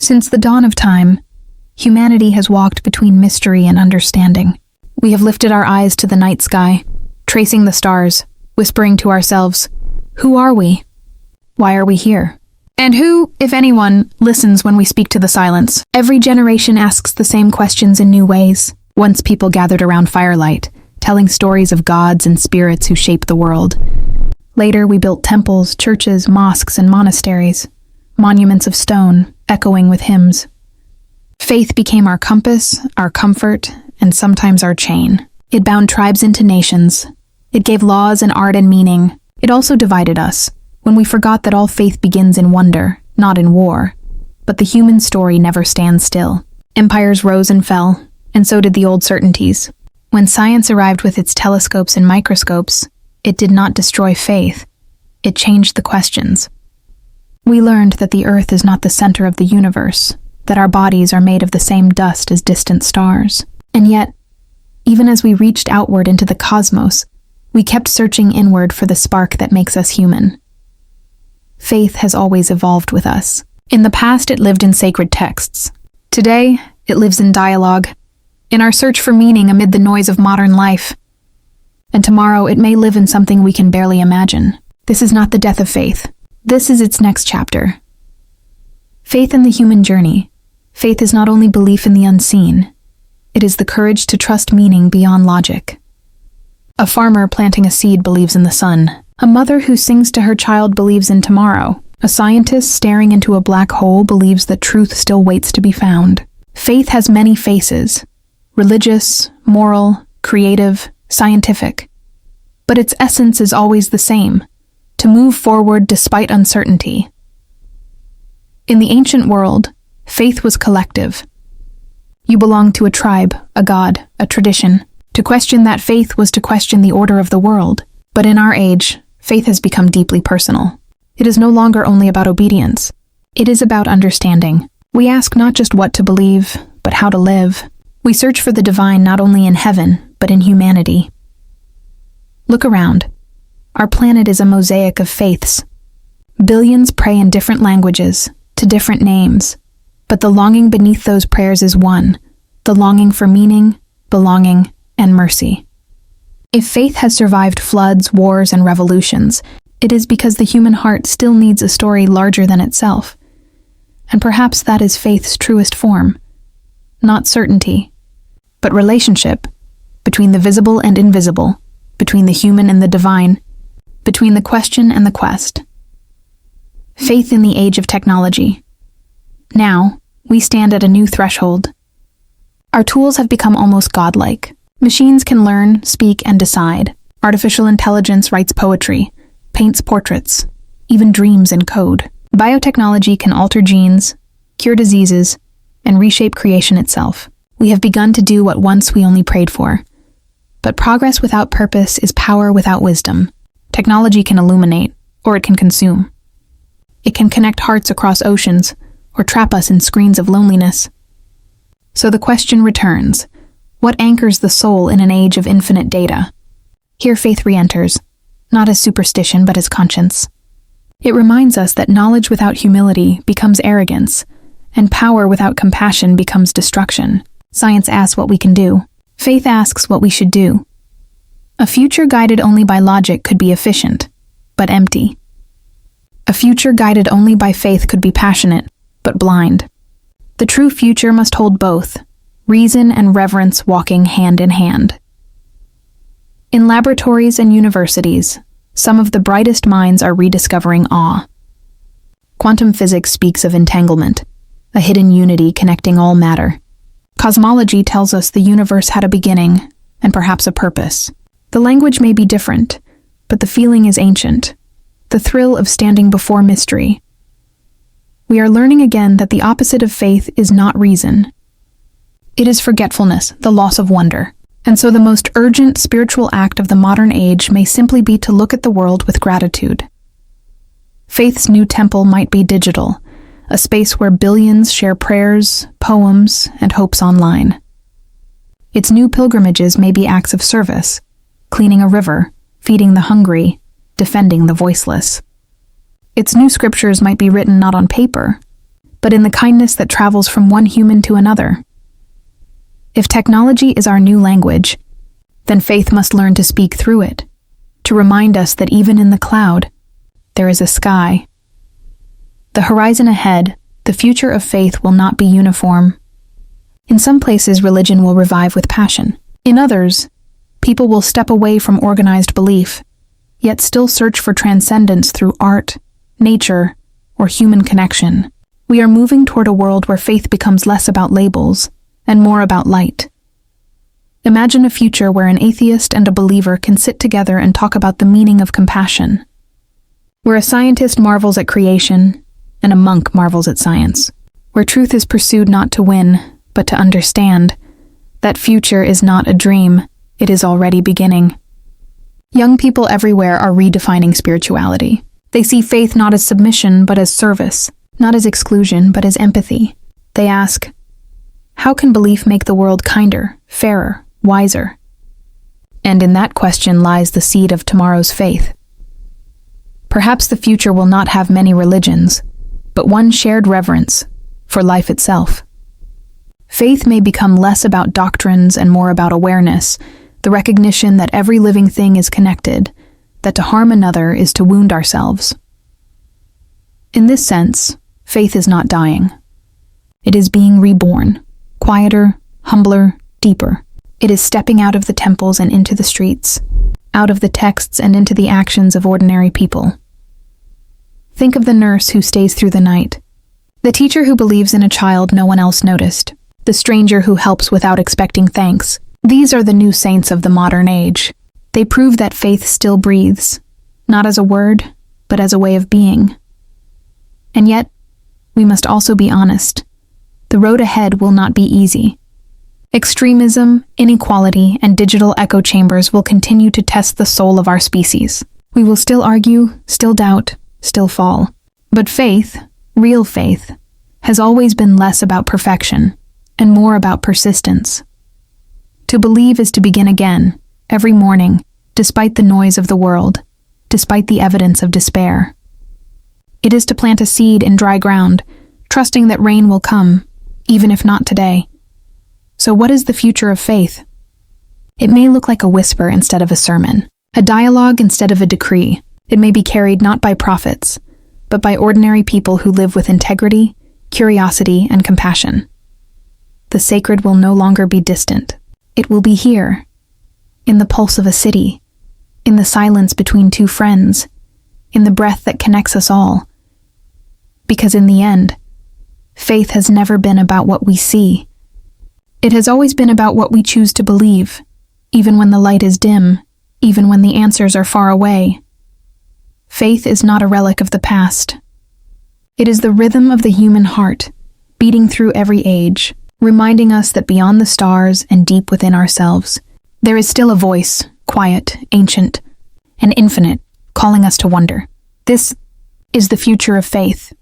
Since the dawn of time, humanity has walked between mystery and understanding. We have lifted our eyes to the night sky, tracing the stars, whispering to ourselves, "Who are we? Why are we here?" And who, if anyone, listens when we speak to the silence? Every generation asks the same questions in new ways. Once people gathered around firelight, telling stories of gods and spirits who shape the world. Later, we built temples, churches, mosques, and monasteries, monuments of stone, echoing with hymns. Faith became our compass, our comfort, and sometimes our chain. It bound tribes into nations. It gave laws and art and meaning. It also divided us, when we forgot that all faith begins in wonder, not in war. But the human story never stands still. Empires rose and fell, and so did the old certainties. When science arrived with its telescopes and microscopes, it did not destroy faith. It changed the questions. We learned that the earth is not the center of the universe, that our bodies are made of the same dust as distant stars. And yet, even as we reached outward into the cosmos, we kept searching inward for the spark that makes us human. Faith has always evolved with us. In the past, it lived in sacred texts. Today, it lives in dialogue, in our search for meaning amid the noise of modern life. And tomorrow, it may live in something we can barely imagine. This is not the death of faith. This is its next chapter. Faith in the human journey. Faith is not only belief in the unseen. It is the courage to trust meaning beyond logic. A farmer planting a seed believes in the sun. A mother who sings to her child believes in tomorrow. A scientist staring into a black hole believes that truth still waits to be found. Faith has many faces: religious, moral, creative, scientific. But its essence is always the same: to move forward despite uncertainty. In the ancient world, faith was collective. You belonged to a tribe, a god, a tradition. To question that faith was to question the order of the world. But in our age, faith has become deeply personal. It is no longer only about obedience. It is about understanding. We ask not just what to believe, but how to live. We search for the divine not only in heaven, but in humanity. Look around. Our planet is a mosaic of faiths. Billions pray in different languages, to different names. But the longing beneath those prayers is one: the longing for meaning, belonging, and mercy. If faith has survived floods, wars, and revolutions, it is because the human heart still needs a story larger than itself. And perhaps that is faith's truest form. Not certainty, but relationship, between the visible and invisible, between the human and the divine, between the question and the quest. Faith in the age of technology. Now, we stand at a new threshold. Our tools have become almost godlike. Machines can learn, speak, and decide. Artificial intelligence writes poetry, paints portraits, even dreams in code. Biotechnology can alter genes, cure diseases, and reshape creation itself. We have begun to do what once we only prayed for. But progress without purpose is power without wisdom. Technology can illuminate, or it can consume. It can connect hearts across oceans, or trap us in screens of loneliness. So the question returns: what anchors the soul in an age of infinite data? Here faith re-enters, not as superstition but as conscience. It reminds us that knowledge without humility becomes arrogance, and power without compassion becomes destruction. Science asks what we can do. Faith asks what we should do. A future guided only by logic could be efficient, but empty. A future guided only by faith could be passionate, but blind. The true future must hold both, reason and reverence walking hand in hand. In laboratories and universities, some of the brightest minds are rediscovering awe. Quantum physics speaks of entanglement, a hidden unity connecting all matter. Cosmology tells us the universe had a beginning, and perhaps a purpose. The language may be different, but the feeling is ancient, the thrill of standing before mystery. We are learning again that the opposite of faith is not reason. It is forgetfulness, the loss of wonder. And so the most urgent spiritual act of the modern age may simply be to look at the world with gratitude. Faith's new temple might be digital, a space where billions share prayers, poems, and hopes online. Its new pilgrimages may be acts of service, cleaning a river, feeding the hungry, defending the voiceless. Its new scriptures might be written not on paper, but in the kindness that travels from one human to another. If technology is our new language, then faith must learn to speak through it, to remind us that even in the cloud, there is a sky. The horizon ahead, the future of faith will not be uniform. In some places, religion will revive with passion. In others, people will step away from organized belief, yet still search for transcendence through art, nature, or human connection. We are moving toward a world where faith becomes less about labels and more about light. Imagine a future where an atheist and a believer can sit together and talk about the meaning of compassion, where a scientist marvels at creation and a monk marvels at science, where truth is pursued not to win, but to understand. That future is not a dream, it is already beginning. Young people everywhere are redefining spirituality. They see faith not as submission, but as service, not as exclusion, but as empathy. They ask, how can belief make the world kinder, fairer, wiser? And in that question lies the seed of tomorrow's faith. Perhaps the future will not have many religions, but one shared reverence for life itself. Faith may become less about doctrines and more about awareness, the recognition that every living thing is connected, that to harm another is to wound ourselves. In this sense, faith is not dying. It is being reborn, quieter, humbler, deeper. It is stepping out of the temples and into the streets, out of the texts and into the actions of ordinary people. Think of the nurse who stays through the night, the teacher who believes in a child no one else noticed, the stranger who helps without expecting thanks. These are the new saints of the modern age. They prove that faith still breathes, not as a word, but as a way of being. And yet, we must also be honest. The road ahead will not be easy. Extremism, inequality, and digital echo chambers will continue to test the soul of our species. We will still argue, still doubt, still fall. But faith, real faith, has always been less about perfection and more about persistence. To believe is to begin again, every morning, despite the noise of the world, despite the evidence of despair. It is to plant a seed in dry ground, trusting that rain will come, even if not today. So what is the future of faith? It may look like a whisper instead of a sermon, a dialogue instead of a decree. It may be carried not by prophets, but by ordinary people who live with integrity, curiosity, and compassion. The sacred will no longer be distant. It will be here, in the pulse of a city, in the silence between two friends, in the breath that connects us all. Because in the end, faith has never been about what we see. It has always been about what we choose to believe, even when the light is dim, even when the answers are far away. Faith is not a relic of the past. It is the rhythm of the human heart, beating through every age, reminding us that beyond the stars and deep within ourselves, there is still a voice, quiet, ancient, and infinite, calling us to wonder. This is the future of faith.